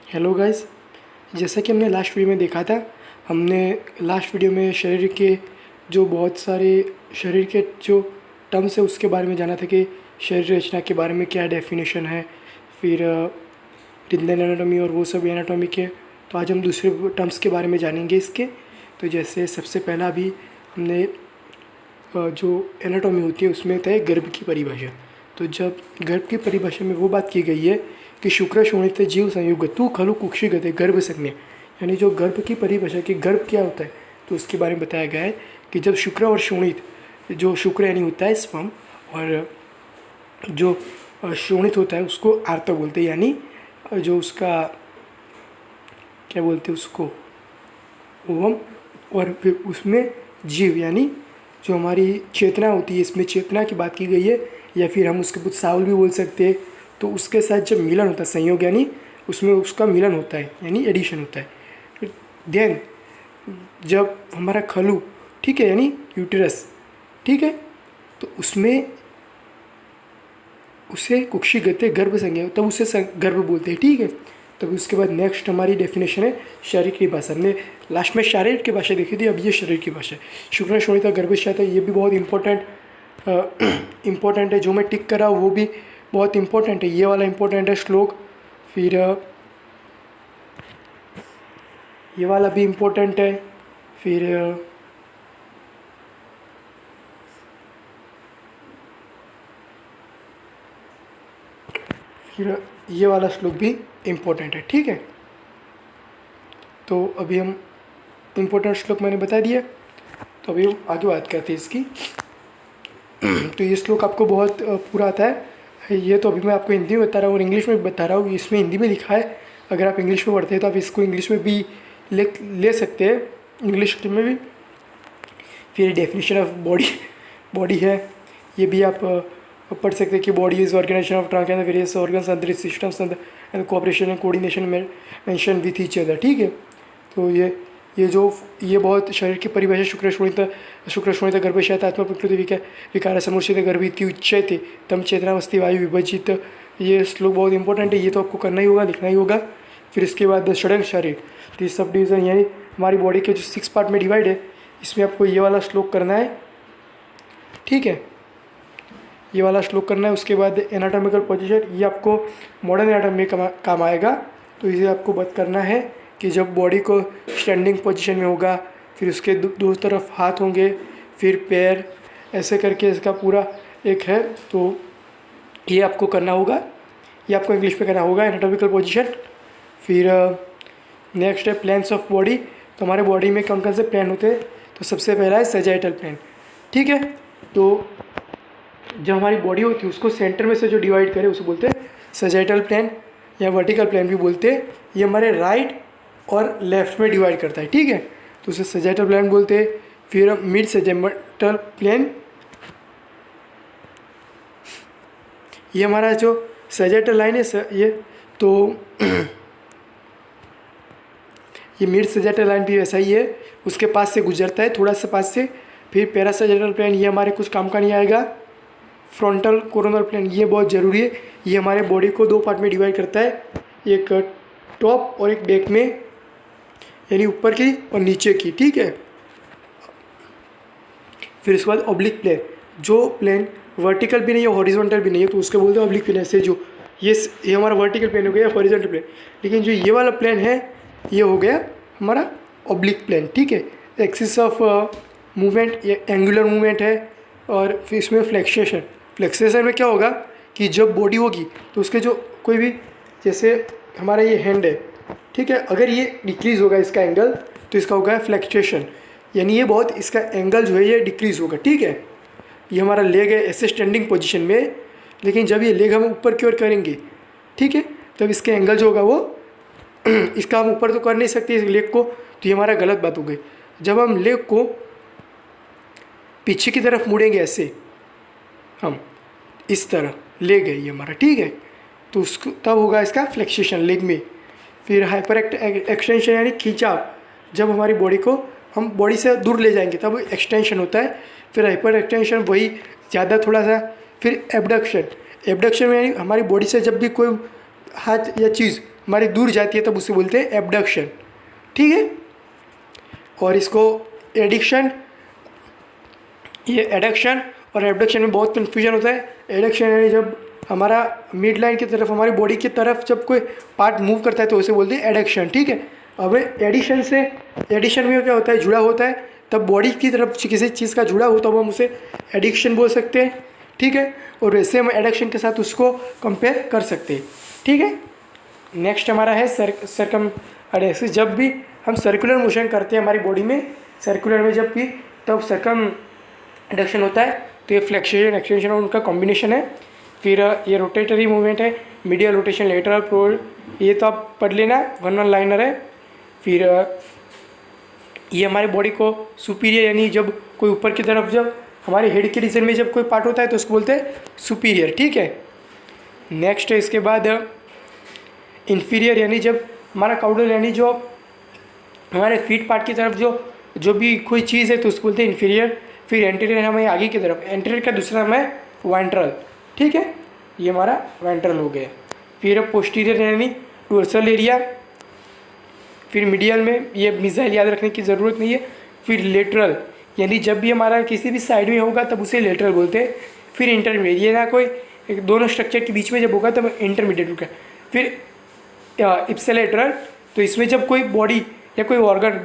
Hello guys, जैसा कि हमने लास्ट वीडियो में देखा था, हमने लास्ट वीडियो में शरीर के जो बहुत सारे शरीर के जो टर्म्स है उसके बारे में जाना था कि शरीर रचना के बारे में क्या डेफिनेशन है, फिर रिंदन एनाटॉमी और वो सब एनाटॉमी के। तो आज हम दूसरे टर्म्स के बारे में जानेंगे इसके। तो जैसे सबसे पहला अभी हमने जो एनाटॉमी होती है उसमें होता है गर्भ की परिभाषा। तो जब गर्भ की परिभाषा में वो बात की गई है कि शुक्र शोणित जीव संयुग तू खलु कुक्षिगत गर्भ संज्ञा, यानी जो गर्भ की परिभाषा कि गर्भ क्या होता है तो उसके बारे में बताया गया है कि जब शुक्र और शोणित, जो शुक्र यानी होता है स्पर्म और जो शोणित होता है उसको आर्तव बोलते हैं, यानी जो उसका क्या बोलते हैं उसको ओवम, और फिर उसमें जीव यानी जो हमारी चेतना होती है, इसमें चेतना की बात की गई है, या फिर हम उसके कुछ साउल भी बोल सकते हैं। तो उसके साथ जब मिलन होता है संयोग, यानी उसमें उसका मिलन होता है यानी एडिशन होता है। देन जब हमारा खलु, ठीक है, यानी यूटेरस, ठीक है, तो उसमें उसे कुक्षिगत गर्भ संज्ञा, तब उसे गर्भ बोलते हैं, ठीक है। तब उसके बाद नेक्स्ट हमारी डेफिनेशन है शारीरिक की भाषा। हमने लास्ट में शारीरिक की भाषा देखी थी, अब ये शरीर की भाषा है। शुक्र शोणिता गर्भस्यात है, ये भी बहुत इम्पोर्टेंट है। जो मैं टिक कर रहा हूँ वो भी बहुत इंपॉर्टेंट है, ये वाला इंपॉर्टेंट है श्लोक। फिर ये वाला भी इम्पोर्टेंट है। फिर ये वाला श्लोक भी इम्पोर्टेंट है, ठीक है। तो अभी हम इम्पोर्टेंट श्लोक मैंने बता दिया, तो अभी हम आगे बात करते हैं इसकी। तो ये श्लोक आपको बहुत पूरा आता है। ये तो अभी मैं आपको हिंदी में बता रहा हूँ और इंग्लिश में भी बता रहा हूँ। इसमें हिंदी में लिखा है, अगर आप इंग्लिश में पढ़ते हैं तो आप इसको इंग्लिश में भी ले सकते हैं, इंग्लिश में भी। फिर डेफिनेशन ऑफ बॉडी है, ये भी आप पढ़ सकते हैं कि body is organisation of trunk and various organs and systems and cooperation and coordination mention with each other, ठीक है। तो ये बहुत शरीर की परिभाषा शुक्र शोणित गर्भस्यात् आत्मा प्रकृति विकार समुचित गर्भित उच्यते तम चेतनावस्थी वायु विभजित। ये श्लोक बहुत इंपॉर्टेंट है, ये तो आपको करना ही होगा, लिखना ही होगा। फिर इसके बाद षडंग शरीर, तो ये सब डिवीज़न यानी हमारी बॉडी के जो 6 पार्ट में डिवाइड है, इसमें आपको ये वाला श्लोक करना है, ठीक है, ये वाला श्लोक करना है। उसके बाद एनाटॉमिकल पोजीशन, ये आपको मॉडर्न एनाटॉमी में काम आएगा। तो इसे आपको बात करना है कि जब बॉडी को स्टैंडिंग पोजीशन में होगा, फिर उसके दो तरफ हाथ होंगे, फिर पैर, ऐसे करके इसका पूरा एक है। तो ये आपको करना होगा, ये आपको इंग्लिश में करना होगा, एनाटॉमिकल पोजीशन। फिर नेक्स्ट है प्लान्स ऑफ बॉडी। तो हमारे बॉडी में कौन कौन से प्लान होते हैं, तो सबसे पहला है सजाइटल प्लान, ठीक है। तो जब हमारी बॉडी होती है उसको सेंटर में से जो डिवाइड करे उसे बोलते हैं सजाइटल प्लान, या वर्टिकल प्लान भी बोलते हैं। ये हमारे राइट और लेफ्ट में डिवाइड करता है, ठीक है, तो उसे सजाइटल प्लान बोलते हैं। फिर मिड सजेटल प्लान, ये हमारा जो सजाइटल लाइन है ये, तो ये मिड सजाइटल लाइन भी वैसा ही है, उसके पास से गुजरता है थोड़ा सा पास से। फिर पैरासजाइटल प्लान, ये हमारे कुछ काम का नहीं आएगा। फ्रंटल कोरोनल प्लान, ये बहुत ज़रूरी है, ये हमारे बॉडी को 2 पार्ट में डिवाइड करता है, एक टॉप और एक बैक में, यानी ऊपर की और नीचे की, ठीक है। फिर उसके बाद ऑब्लिक प्लेन, जो प्लेन वर्टिकल भी नहीं है हॉरिजॉन्टल भी नहीं है, तो उसके बोलते हैं ऑब्लिक प्लेन। ऐसे जो ये हमारा वर्टिकल प्लेन हो गया, हॉरिजॉन्टल प्लेन, लेकिन जो ये वाला प्लेन है ये हो गया हमारा ऑब्लिक प्लेन, ठीक है। एक्सिस ऑफ मूवमेंट, ये एंगुलर मूवमेंट है। और फिर इसमें फ्लेक्सेशन में क्या होगा कि जब बॉडी होगी तो उसके जो कोई भी, जैसे हमारा ये हैंड है, ठीक है, अगर ये डिक्रीज़ होगा इसका एंगल तो इसका होगा फ्लैक्चुएशन, यानी ये बहुत इसका एंगल जो है ये डिक्रीज़ होगा, ठीक है। ये हमारा लेग है ऐसे स्टैंडिंग पोजीशन में, लेकिन जब ये लेग हम ऊपर की ओर करेंगे, ठीक है, तब इसके एंगल जो होगा वो इसका हम ऊपर तो कर नहीं सकते इस लेग को, तो ये हमारा गलत बात हो गई। जब हम लेग को पीछे की तरफ मुड़ेंगे ऐसे, हम इस तरह ले गए ये हमारा, ठीक है, तो उसको तब होगा इसका फ्लेक्सेशन लेग में। फिर हाइपर एक्सटेंशन यानी खिंचाव, जब हमारी बॉडी को हम बॉडी से दूर ले जाएंगे तब एक्सटेंशन होता है। फिर हाइपर एक्सटेंशन वही ज़्यादा थोड़ा सा। फिर एबडक्शन में यानी हमारी बॉडी से जब भी कोई हाथ या चीज़ हमारी दूर जाती है तब उसे बोलते हैं एबडक्शन, ठीक है। और इसको एडिक्शन, ये एडक्शन और एबडक्शन में बहुत कन्फ्यूजन होता है। एडक्शन यानी जब हमारा मिड लाइन की तरफ, हमारी बॉडी की तरफ जब कोई पार्ट मूव करता है तो उसे बोलते हैं एडक्शन, ठीक है। अब एडिशन से, एडिशन में क्या होता है, जुड़ा होता है, तब बॉडी की तरफ किसी चीज़ का जुड़ा हो तब हम उसे एडिक्शन बोल सकते हैं, ठीक है। और वैसे हम एडक्शन के साथ उसको कंपेयर कर सकते हैं, ठीक है। नेक्स्ट हमारा है सरकमडेक्सिस। जब भी हम सर्कुलर मोशन करते हैं हमारी बॉडी में, सर्कुलर में जब भी, तब सरकमडेक्शन होता है। तो ये फ्लेक्सेशन एक्सटेंशन और उनका कॉम्बिनेशन है। फिर ये रोटेटरी मूवमेंट है, मीडियल रोटेशन, लेटरल प्रो, ये तो आप पढ़ लेना, वन लाइनर है। फिर ये हमारी बॉडी को सुपीरियर, यानी जब कोई ऊपर की तरफ, जब हमारे हेड के रीजन में जब कोई पार्ट होता है तो उसको बोलते हैं सुपीरियर, ठीक है। नेक्स्ट है इसके बाद इन्फीरियर, यानी जब हमारा काउडल, यानी जो हमारे फीट पार्ट की तरफ जो भी कोई चीज़ है तो उसको बोलते हैं इन्फीरियर। फिर एंटीरियर हमें आगे की तरफ, एंटीरियर का दूसरा नाम है वेंट्रल, ठीक है, ये हमारा वेंट्रल हो गया। फिर पोस्टीरियर यानी डोर्सल एरिया। फिर मीडियल में, ये मिसाइल याद रखने की ज़रूरत नहीं है। फिर लेटरल, यानी जब भी हमारा किसी भी साइड में होगा तब उसे लेटरल बोलते हैं। फिर इंटरमीडिएट, ये ना कोई दोनों स्ट्रक्चर के बीच में जब होगा तब इंटरमीडिएट होगा। फिर इप्सिलेटरल, तो इसमें जब कोई बॉडी या कोई ऑर्गन,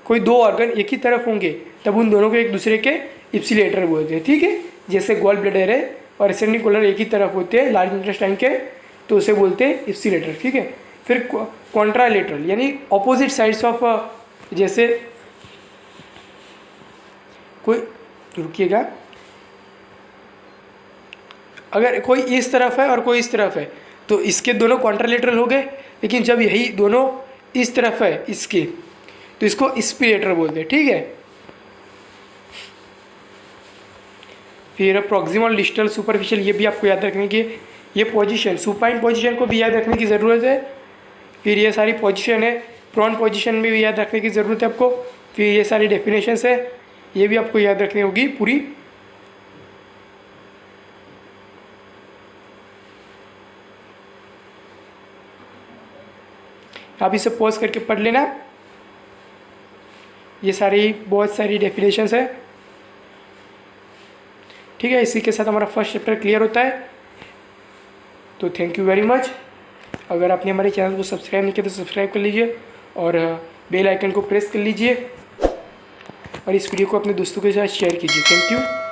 कोई दो ऑर्गन एक ही तरफ होंगे तब उन दोनों को एक दूसरे के इप्सिलेटरल बोलते हैं, ठीक है। जैसे गॉल ब्लैडर है और असेंडिंग कोलर एक ही तरफ होते हैं लार्ज इंटेस्टाइन के, तो उसे बोलते हैं इप्सिलेटरल, ठीक है। फिर कॉन्ट्रालेटरल, यानी ऑपोजिट साइड्स ऑफ, जैसे कोई, रुकिएगा, अगर कोई इस तरफ है और कोई इस तरफ है तो इसके दोनों कॉन्ट्रालेटरल हो गए। लेकिन जब यही दोनों इस तरफ है इसके, तो इसको इस्पिलेटरल बोलते हैं, ठीक है। फिर प्रॉक्सिमल, डिस्टल, सुपरफिशियल, ये भी आपको याद रखने की, ये पोजीशन, सुपाइन पोजीशन को भी याद रखने की ज़रूरत है। फिर ये सारी पोजीशन है, प्रॉन पोजीशन में भी याद रखने की ज़रूरत है आपको। फिर ये सारी डेफिनेशंस है, ये भी आपको याद रखनी होगी पूरी। आप इसे पॉज करके पढ़ लेना, ये सारी बहुत सारी डेफिनेशंस है, ठीक है। इसी के साथ हमारा फर्स्ट चैप्टर क्लियर होता है। तो थैंक यू वेरी मच। अगर आपने हमारे चैनल को सब्सक्राइब नहीं किया तो सब्सक्राइब कर लीजिए और बेल आइकन को प्रेस कर लीजिए और इस वीडियो को अपने दोस्तों के साथ शेयर कीजिए। Thank you.